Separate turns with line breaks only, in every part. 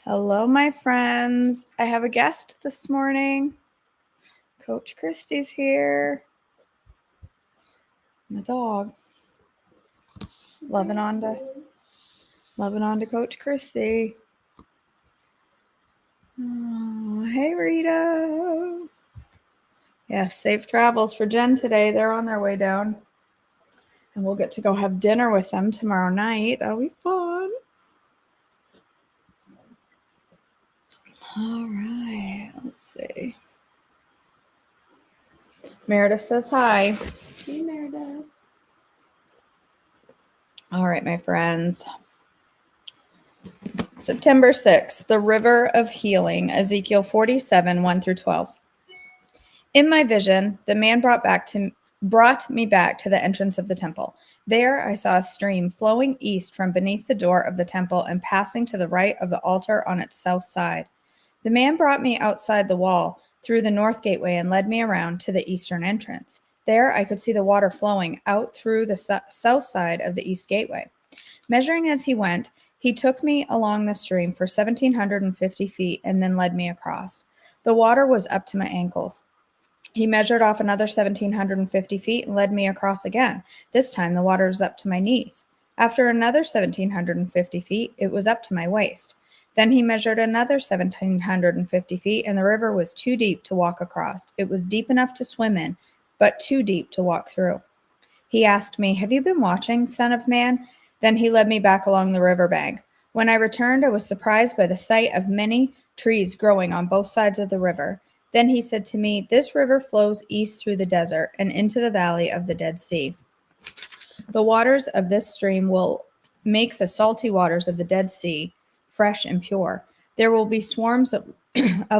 Hello, my friends. I have a guest this morning. Coach Christy's here. And the dog. Loving on to Coach Christy. Oh, hey, Rita. Yes, safe travels for Jen today. They're on their way down. And we'll get to go have dinner with them tomorrow night. That'll be fun. All right. Let's see. Meredith says hi.
Hey, Meredith.
All right, my friends. September 6th, the River of Healing, Ezekiel 47, 1 through 12. In my vision, the man brought me back to the entrance of the temple. There I saw a stream flowing east from beneath the door of the temple and passing to the right of the altar on its south side. The man brought me outside the wall through the north gateway and led me around to the eastern entrance. There I could see the water flowing out through the south side of the east gateway. Measuring as he went, he took me along the stream for 1,750 feet and then led me across. The water was up to my ankles. He measured off another 1,750 feet and led me across again. This time the water was up to my knees. After another 1,750 feet, it was up to my waist. Then he measured another 1,750 feet, and the river was too deep to walk across. It was deep enough to swim in, but too deep to walk through. He asked me, "Have you been watching, Son of Man?" Then he led me back along the river bank. When I returned, I was surprised by the sight of many trees growing on both sides of the river. Then he said to me, "This river flows east through the desert and into the valley of the Dead Sea. The waters of this stream will make the salty waters of the Dead Sea fresh and pure. There will be swarms of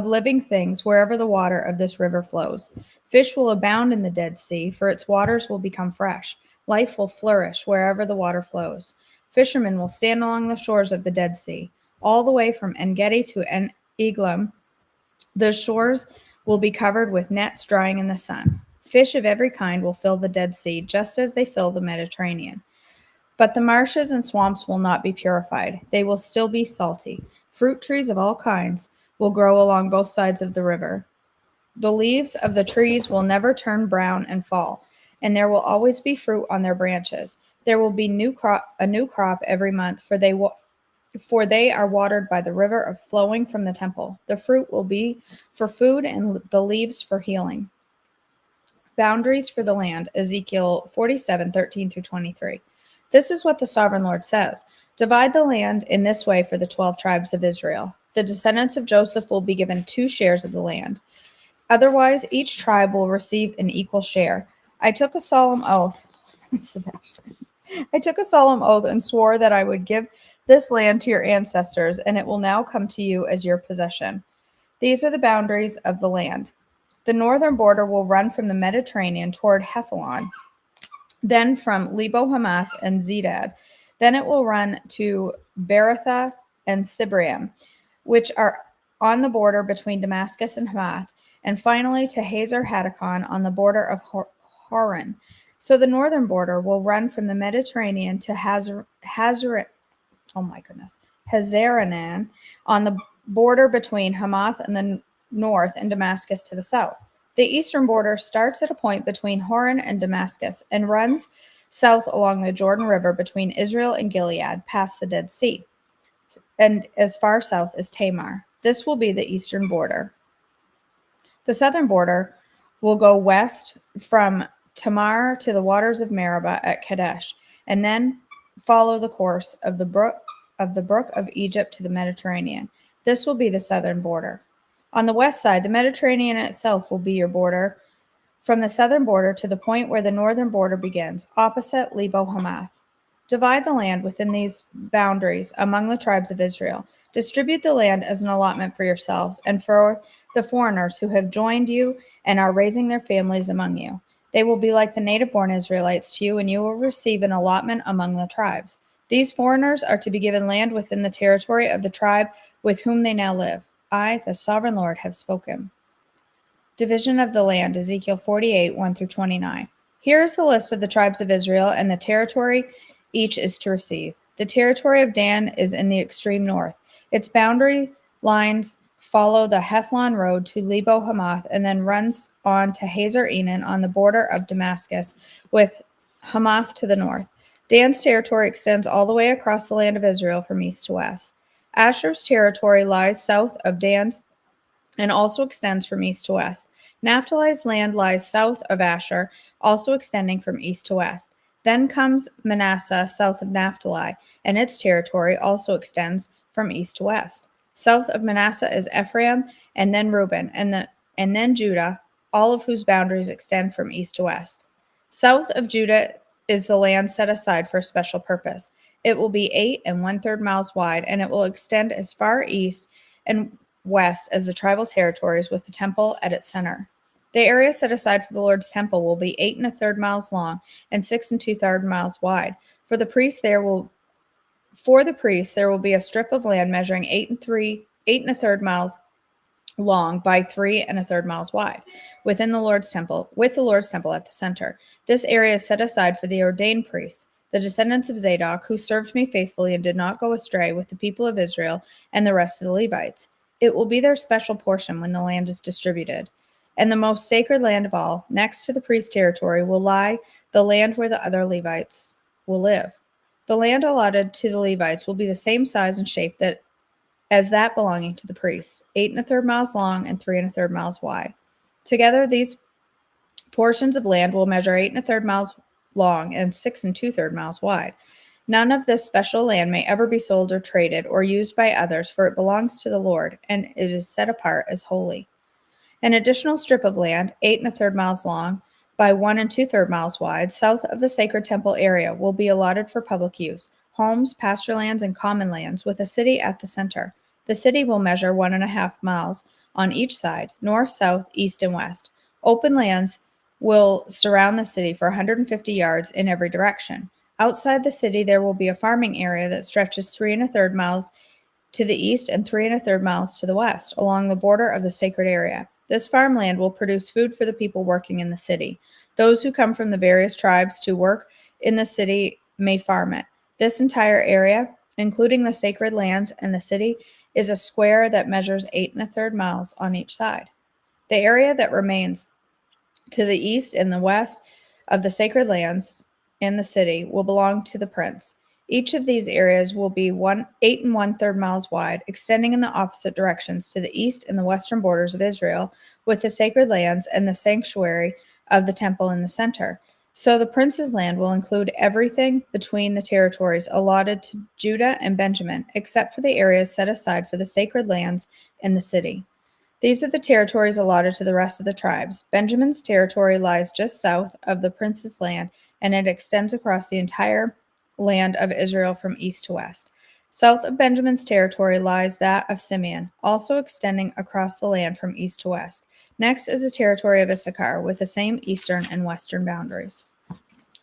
living things wherever the water of this river flows. Fish will abound in the Dead Sea, for its waters will become fresh. Life will flourish wherever the water flows. Fishermen will stand along the shores of the Dead Sea, all the way from En-Gedi to En-Eglaim. The shores will be covered with nets drying in the sun. Fish of every kind will fill the Dead Sea, just as they fill the Mediterranean. But the marshes and swamps will not be purified. They will still be salty. Fruit trees of all kinds will grow along both sides of the river. The leaves of the trees will never turn brown and fall, and there will always be fruit on their branches. There will be a new crop every month, for they are watered by the river flowing from the temple. The fruit will be for food and the leaves for healing. Boundaries for the land, Ezekiel 47, 13 through 23. This is what the sovereign Lord says. Divide the land in this way for the 12 tribes of Israel. The descendants of Joseph will be given 2 shares of the land. Otherwise, each tribe will receive an equal share. I took a solemn oath. I took a solemn oath and swore that I would give this land to your ancestors, and it will now come to you as your possession. These are the boundaries of the land. The northern border will run from the Mediterranean toward Hethlon, then from Lebo Hamath and Zedad. Then it will run to Beratha and Sibraim, which are on the border between Damascus and Hamath, and finally to Hazar Hatticon on the border of Hauran. So the northern border will run from the Mediterranean to Hazaranan on the border between Hamath in the north and Damascus to the south. The eastern border starts at a point between Hauran and Damascus and runs south along the Jordan River between Israel and Gilead, past the Dead Sea, and as far south as Tamar. This will be the eastern border. The southern border will go west from Tamar to the waters of Meribah at Kadesh, and then follow the course of the brook of Egypt to the Mediterranean. This will be the southern border. On the west side, the Mediterranean itself will be your border, from the southern border to the point where the northern border begins, opposite Lebo Hamath. Divide the land within these boundaries among the tribes of Israel. Distribute the land as an allotment for yourselves and for the foreigners who have joined you and are raising their families among you. They will be like the native-born Israelites to you, and you will receive an allotment among the tribes. These foreigners are to be given land within the territory of the tribe with whom they now live. I, the sovereign Lord, have spoken. Division of the land, Ezekiel 48, 1 through 29. Here is the list of the tribes of Israel and the territory each is to receive. The territory of Dan is in the extreme north. Its boundary lines follow the Hethlon road to Lebo Hamath and then runs on to Hazer Enan on the border of Damascus, with Hamath to the north. Dan's territory extends all the way across the land of Israel from east to west. Asher's territory lies south of Dan's and also extends from east to west. Naphtali's land lies south of Asher, also extending from east to west. Then comes Manasseh south of Naphtali, and its territory also extends from east to west. South of Manasseh is Ephraim, and then Reuben, and then Judah, all of whose boundaries extend from east to west. South of Judah is the land set aside for a special purpose. It will be 8 1/3 miles wide, and it will extend as far east and west as the tribal territories, with the temple at its center. The area set aside for the Lord's temple will be 8 1/3 miles long and 6 2/3 miles wide. For the priests there will be a strip of land measuring 8 1/3 miles long by 3 1/3 miles wide, within the Lord's temple, with the Lord's temple at the center. This area is set aside for the ordained priests, the descendants of Zadok, who served me faithfully and did not go astray with the people of Israel and the rest of the Levites. It will be their special portion when the land is distributed. And the most sacred land of all, next to the priest's territory, will lie the land where the other Levites will live. The land allotted to the Levites will be the same size and shape as that belonging to the priests, 8 1/3 miles long and 3 1/3 miles wide. Together, these portions of land will measure 8 1/3 miles long and 6 2/3 miles wide. None of this special land may ever be sold or traded or used by others, for it belongs to the Lord, and it is set apart as holy. An additional strip of land, 8 1/3 miles long by 1 2/3 miles wide, south of the sacred temple area, will be allotted for public use: homes, pasture lands, and common lands, with a city at the center. The city will measure 1.5 miles on each side, north, south, east, and west. Open lands will surround the city for 150 yards in every direction. Outside the city, there will be a farming area that stretches 3 1/3 miles to the east and 3 1/3 miles to the west, along the border of the sacred area. This farmland will produce food for the people working in the city. Those who come from the various tribes to work in the city may farm it. This entire area, including the sacred lands and the city, is a square that measures 8 1/3 miles on each side. The area that remains to the east and the west of the sacred lands in the city will belong to the prince. Each of these areas will be 8 1/3 miles wide, extending in the opposite directions to the east and the western borders of Israel, with the sacred lands and the sanctuary of the temple in the center. So the prince's land will include everything between the territories allotted to Judah and Benjamin, except for the areas set aside for the sacred lands in the city. These are the territories allotted to the rest of the tribes. Benjamin's territory lies just south of the prince's land, and it extends across the entire land of Israel from east to west. South of Benjamin's territory lies that of Simeon, also extending across the land from east to west. Next is the territory of Issachar, with the same eastern and western boundaries.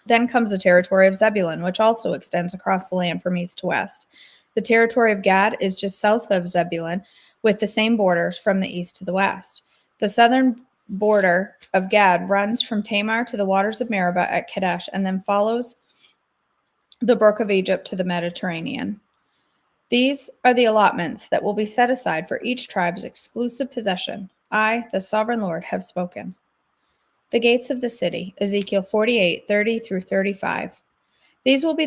Then comes the territory of Zebulun, which also extends across the land from east to west. The territory of Gad is just south of Zebulun, with the same borders from the east to the west. The southern border of Gad runs from Tamar to the waters of Meribah at Kadesh, and then follows the brook of Egypt to the Mediterranean. These are the allotments that will be set aside for each tribe's exclusive possession. I, the sovereign Lord, have spoken. The gates of the city, Ezekiel 48:30 through 35. These will be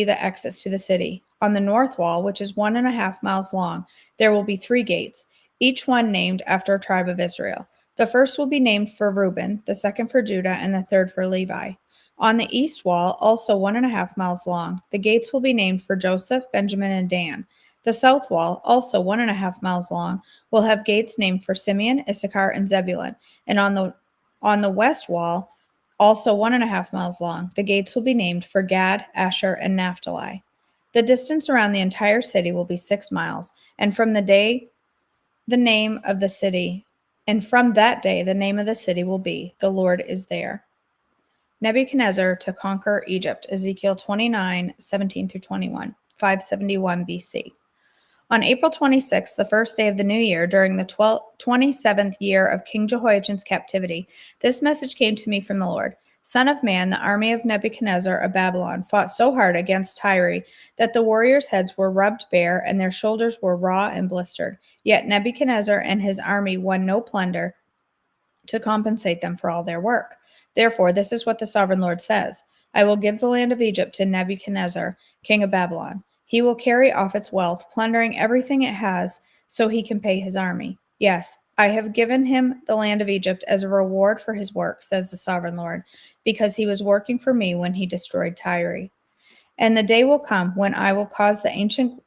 the exits to the city. On the north wall, which is 1.5 miles long, there will be 3 gates, each one named after a tribe of Israel. The first will be named for Reuben, the second for Judah, and the third for Levi. On the east wall, also 1.5 miles long, the gates will be named for Joseph, Benjamin, and Dan. The south wall, also 1.5 miles long, will have gates named for Simeon, Issachar, and Zebulun. And on the west wall, also 1.5 miles long, the gates will be named for Gad, Asher, and Naphtali. The distance around the entire city will be 6 miles, and from that day, the name of the city will be, "The Lord is there." Nebuchadnezzar to conquer Egypt, Ezekiel 29:17 through 21, 571 BC. On April 26th, the first day of the new year, during the 27th year of King Jehoiachin's captivity, this message came to me from the Lord. Son of man, the army of Nebuchadnezzar of Babylon fought so hard against Tyre that the warriors' heads were rubbed bare and their shoulders were raw and blistered. Yet Nebuchadnezzar and his army won no plunder to compensate them for all their work. Therefore, this is what the sovereign Lord says: I will give the land of Egypt to Nebuchadnezzar, king of Babylon. He will carry off its wealth, plundering everything it has, so he can pay his army. Yes, I have given him the land of Egypt as a reward for his work, says the sovereign Lord, because he was working for me when he destroyed Tyre. And the day will come when I will cause the ancient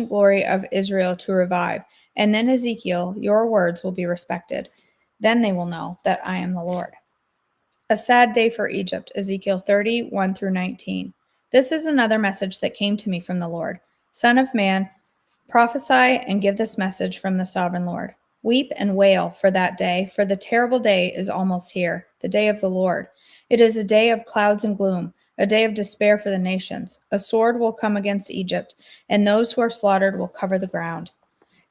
glory of Israel to revive, and then, Ezekiel, your words will be respected. Then they will know that I am the Lord. A sad day for Egypt, Ezekiel 30:1 through 19. This is another message that came to me from the Lord. Son of man, prophesy and give this message from the sovereign Lord. Weep and wail for that day, for the terrible day is almost here, the day of the Lord. It is a day of clouds and gloom, a day of despair for the nations. A sword will come against Egypt, and those who are slaughtered will cover the ground.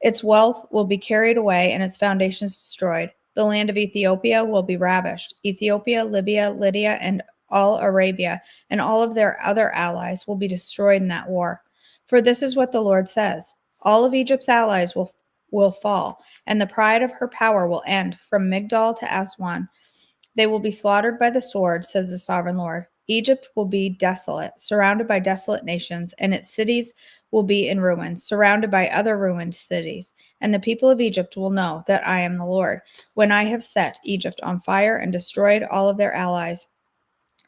Its wealth will be carried away and its foundations destroyed. The land of Ethiopia will be ravished. Ethiopia, Libya, Lydia, and all Arabia, and all of their other allies will be destroyed in that war. For this is what the Lord says: all of Egypt's allies will fall, and the pride of her power will end from Migdol to Aswan. They will be slaughtered by the sword, says the sovereign Lord. Egypt will be desolate, surrounded by desolate nations, and its cities will be in ruins, surrounded by other ruined cities. And the people of Egypt will know that I am the Lord, when I have set Egypt on fire and destroyed all of their allies.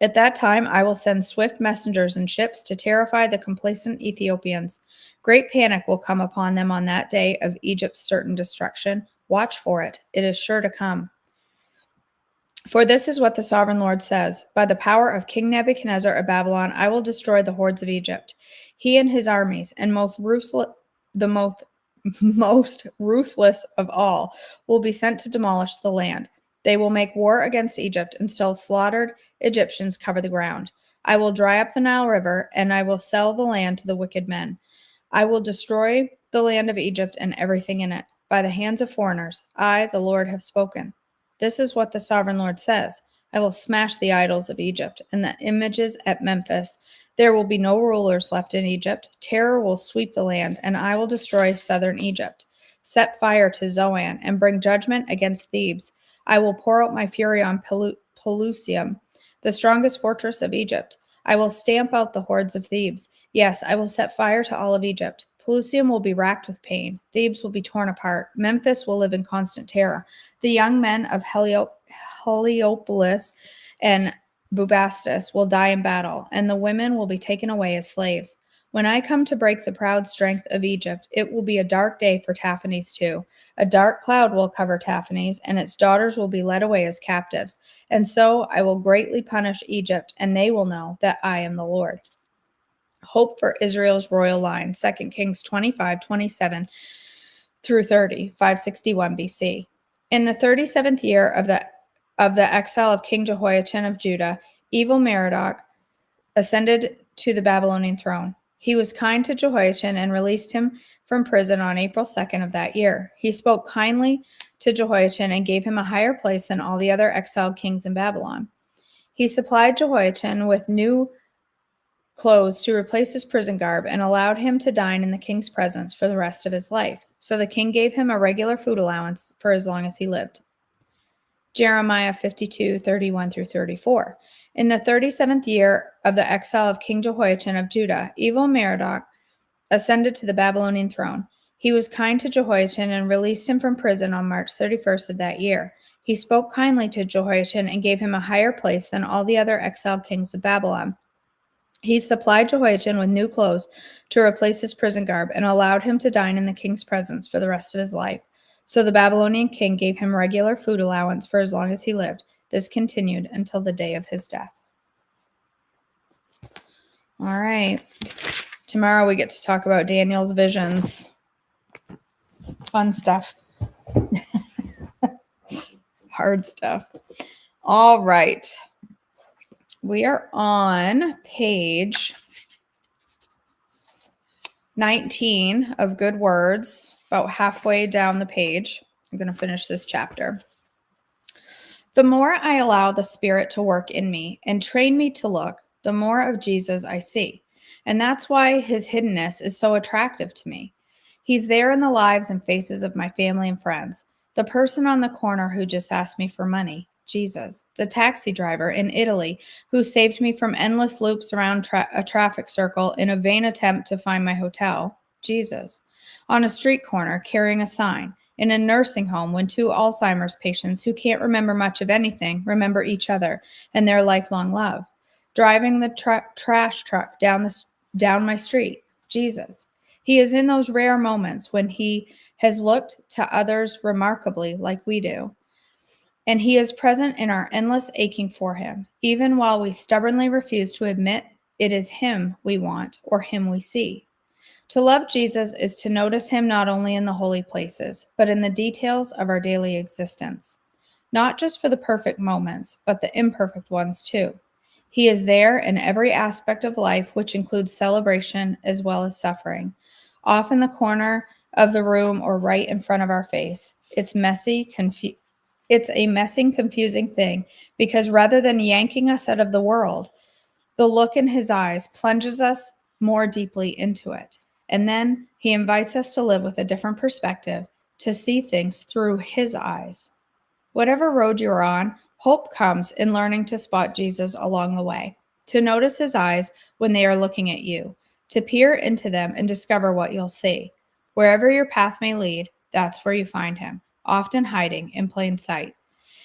At that time, I will send swift messengers and ships to terrify the complacent Ethiopians. Great panic will come upon them on that day of Egypt's certain destruction. Watch for it. It is sure to come. For this is what the sovereign Lord says: by the power of King Nebuchadnezzar of Babylon, I will destroy the hordes of Egypt. He and his armies, and the most ruthless of all, will be sent to demolish the land. They will make war against Egypt until slaughtered Egyptians cover the ground. I will dry up the Nile River, and I will sell the land to the wicked men. I will destroy the land of Egypt and everything in it by the hands of foreigners. I, the Lord, have spoken. This is what the sovereign Lord says: I will smash the idols of Egypt and the images at Memphis. There will be no rulers left in Egypt. Terror will sweep the land, and I will destroy southern Egypt. Set fire to Zoan and bring judgment against Thebes. I will pour out my fury on Pelusium, the strongest fortress of Egypt. I will stamp out the hordes of Thebes. Yes, I will set fire to all of Egypt. Pelusium will be racked with pain. Thebes will be torn apart. Memphis will live in constant terror. The young men of Heliopolis and Bubastis will die in battle, and the women will be taken away as slaves. When I come to break the proud strength of Egypt, it will be a dark day for Taphanes too. A dark cloud will cover Taphanes, and its daughters will be led away as captives. And so I will greatly punish Egypt, and they will know that I am the Lord. Hope for Israel's royal line, 2 Kings 25:27 through 30, 561 BC. In the 37th year of the exile of King Jehoiachin of Judah, evil Merodach ascended to the Babylonian throne. He was kind to Jehoiachin and released him from prison on April 2nd of that year. He spoke kindly to Jehoiachin and gave him a higher place than all the other exiled kings in Babylon. He supplied Jehoiachin with new clothes to replace his prison garb and allowed him to dine in the king's presence for the rest of his life. So the king gave him a regular food allowance for as long as he lived. Jeremiah 52:31 through 34. In the 37th year of the exile of King Jehoiachin of Judah, evil Merodach ascended to the Babylonian throne. He was kind to Jehoiachin and released him from prison on March 31st of that year. He spoke kindly to Jehoiachin and gave him a higher place than all the other exiled kings of Babylon. He supplied Jehoiachin with new clothes to replace his prison garb and allowed him to dine in the king's presence for the rest of his life. So the Babylonian king gave him regular food allowance for as long as he lived. This continued until the day of his death. All right. Tomorrow we get to talk about Daniel's visions. Fun stuff. Hard stuff. All right. We are on page 19 of Good Words, about halfway down the page. I'm going to finish this chapter. The more I allow the Spirit to work in me and train me to look, the more of Jesus I see. And that's why his hiddenness is so attractive to me. He's there in the lives and faces of my family and friends. The person on the corner who just asked me for money, Jesus. The taxi driver in Italy who saved me from endless loops around a traffic circle in a vain attempt to find my hotel, Jesus. On a street corner carrying a sign, in a nursing home when two Alzheimer's patients who can't remember much of anything remember each other and their lifelong love. Driving the trash truck down my street, Jesus. He is in those rare moments when he has looked to others remarkably like we do. And he is present in our endless aching for him, even while we stubbornly refuse to admit it is him we want or him we see. To love Jesus is to notice him not only in the holy places, but in the details of our daily existence. Not just for the perfect moments, but the imperfect ones too. He is there in every aspect of life, which includes celebration as well as suffering. Off in the corner of the room or right in front of our face. It's a messy, confusing thing because rather than yanking us out of the world, the look in his eyes plunges us more deeply into it. And then he invites us to live with a different perspective, to see things through his eyes. Whatever road you're on, hope comes in learning to spot Jesus along the way, to notice his eyes when they are looking at you, to peer into them and discover what you'll see. Wherever your path may lead, that's where you find him, often hiding in plain sight.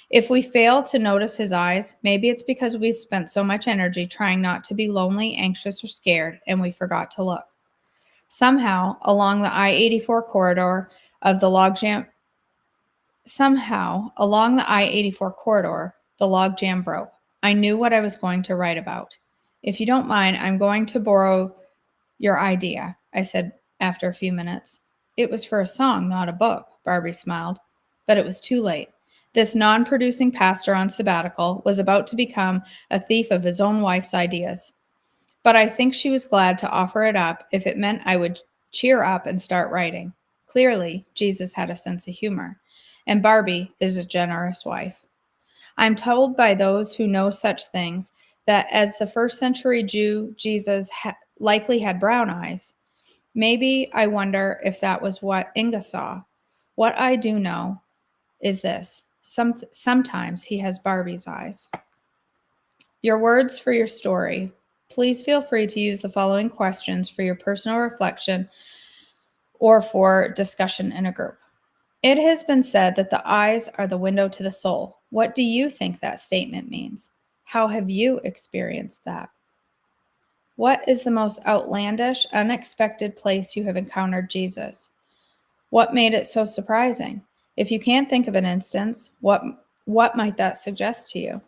If we fail to notice his eyes, maybe it's because we've spent so much energy trying not to be lonely, anxious, or scared, and we forgot to look. Somehow, along the I-84 corridor, the logjam broke. I knew what I was going to write about. If you don't mind, I'm going to borrow your idea, I said after a few minutes. It was for a song, not a book, Barbie smiled. But it was too late. This non-producing pastor on sabbatical was about to become a thief of his own wife's ideas. But I think she was glad to offer it up if it meant I would cheer up and start writing. Clearly, Jesus had a sense of humor, and Barbie is a generous wife. I'm told by those who know such things that as the first century Jew, Jesus likely had brown eyes. Maybe I wonder if that was what Inga saw. What I do know is this. Sometimes he has Barbie's eyes. Your words for your story. Please feel free to use the following questions for your personal reflection or for discussion in a group. It has been said that the eyes are the window to the soul. What do you think that statement means? How have you experienced that? What is the most outlandish, unexpected place you have encountered Jesus? What made it so surprising? If you can't think of an instance, what might that suggest to you?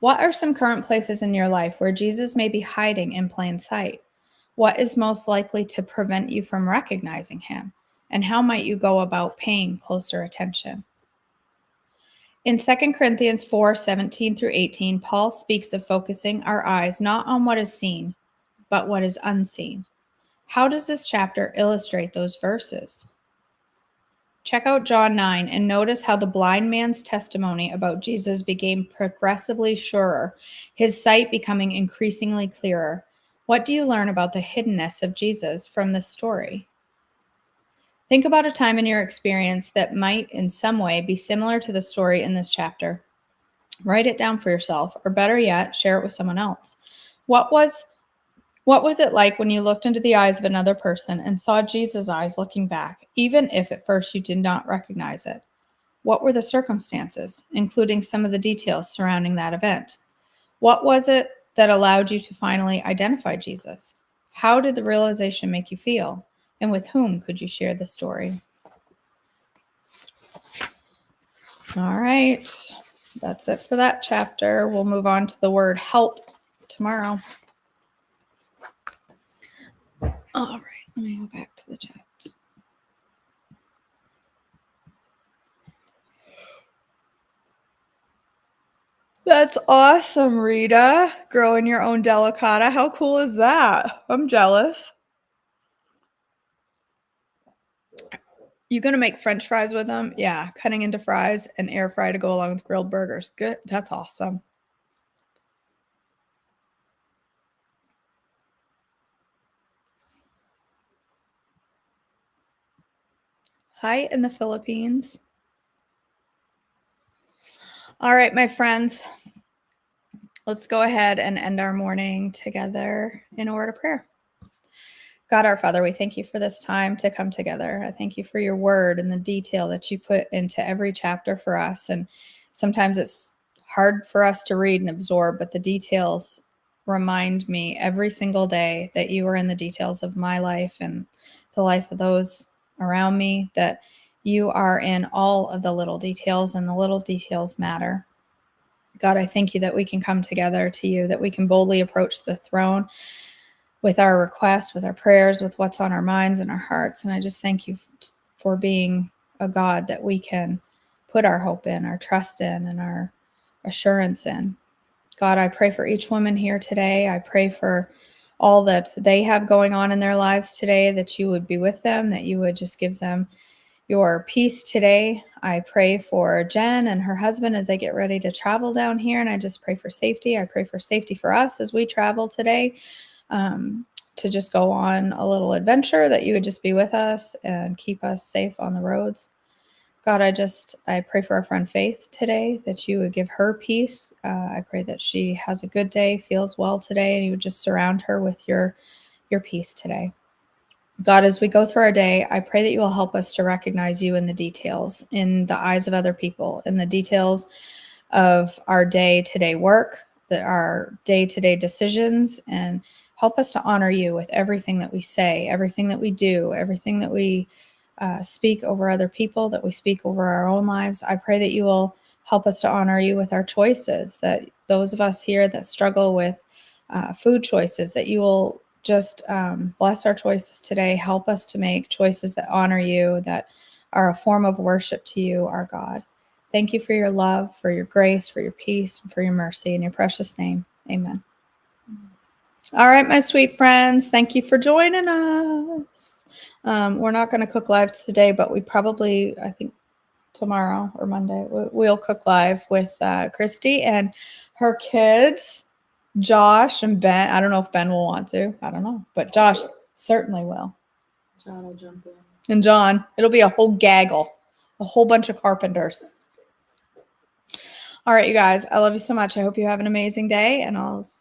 What are some current places in your life where Jesus may be hiding in plain sight? What is most likely to prevent you from recognizing him? And how might you go about paying closer attention? In 2 Corinthians 4:17 through 18, Paul speaks of focusing our eyes not on what is seen, but what is unseen. How does this chapter illustrate those verses? Check out John 9 and notice how the blind man's testimony about Jesus became progressively surer, his sight becoming increasingly clearer. What do you learn about the hiddenness of Jesus from this story? Think about a time in your experience that might in some way be similar to the story in this chapter. Write it down for yourself, or better yet, share it with someone else. What was it like when you looked into the eyes of another person and saw Jesus' eyes looking back, even if at first you did not recognize it? What were the circumstances, including some of the details surrounding that event? What was it that allowed you to finally identify Jesus? How did the realization make you feel? And with whom could you share the story? All right, that's it for that chapter. We'll move on to the word help tomorrow. All right, let me go back to the chats. That's awesome, Rita. Growing your own delicata. How cool is that? I'm jealous. You gonna make French fries with them? Yeah, cutting into fries and air fry to go along with grilled burgers. Good. That's awesome. Hi in the Philippines. All right, my friends. Let's go ahead and end our morning together in a word of prayer. God our Father, we thank you for this time to come together. I thank you for your word and the detail that you put into every chapter for us. And sometimes it's hard for us to read and absorb, but the details remind me every single day that you are in the details of my life and the life of those around me, that you are in all of the little details, and the little details matter. God, I thank you that we can come together to you, that we can boldly approach the throne with our requests, with our prayers, with what's on our minds and our hearts. And I just thank you for being a God that we can put our hope in, our trust in, and our assurance in. God, I pray for each woman here today. I pray for all that they have going on in their lives today, that you would be with them, that you would just give them your peace today. I pray for Jen and her husband as they get ready to travel down here, and I just pray for safety. I pray for safety for us as we travel today, to just go on a little adventure, that you would just be with us and keep us safe on the roads. God, I pray for our friend Faith today, that you would give her peace. I pray that she has a good day, feels well today, and you would just surround her with your peace today. God, as we go through our day, I pray that you will help us to recognize you in the details, in the eyes of other people, in the details of our day-to-day work, our day-to-day decisions, and help us to honor you with everything that we say, everything that we do, everything that we speak over other people, that we speak over our own lives. I pray that you will help us to honor you with our choices, that those of us here that struggle with food choices, that you will just bless our choices today. Help us to make choices that honor you, that are a form of worship to you, our God. Thank you for your love, for your grace, for your peace, and for your mercy. In your precious name, amen. All right, my sweet friends, thank you for joining us. We're not going to cook live today, but we probably, I think, tomorrow or Monday, we'll cook live with Christy and her kids, Josh and Ben. I don't know if Ben will want to. I don't know, but Josh certainly will.
John will jump in.
And John, it'll be a whole gaggle, a whole bunch of carpenters. All right, you guys, I love you so much. I hope you have an amazing day, and I'll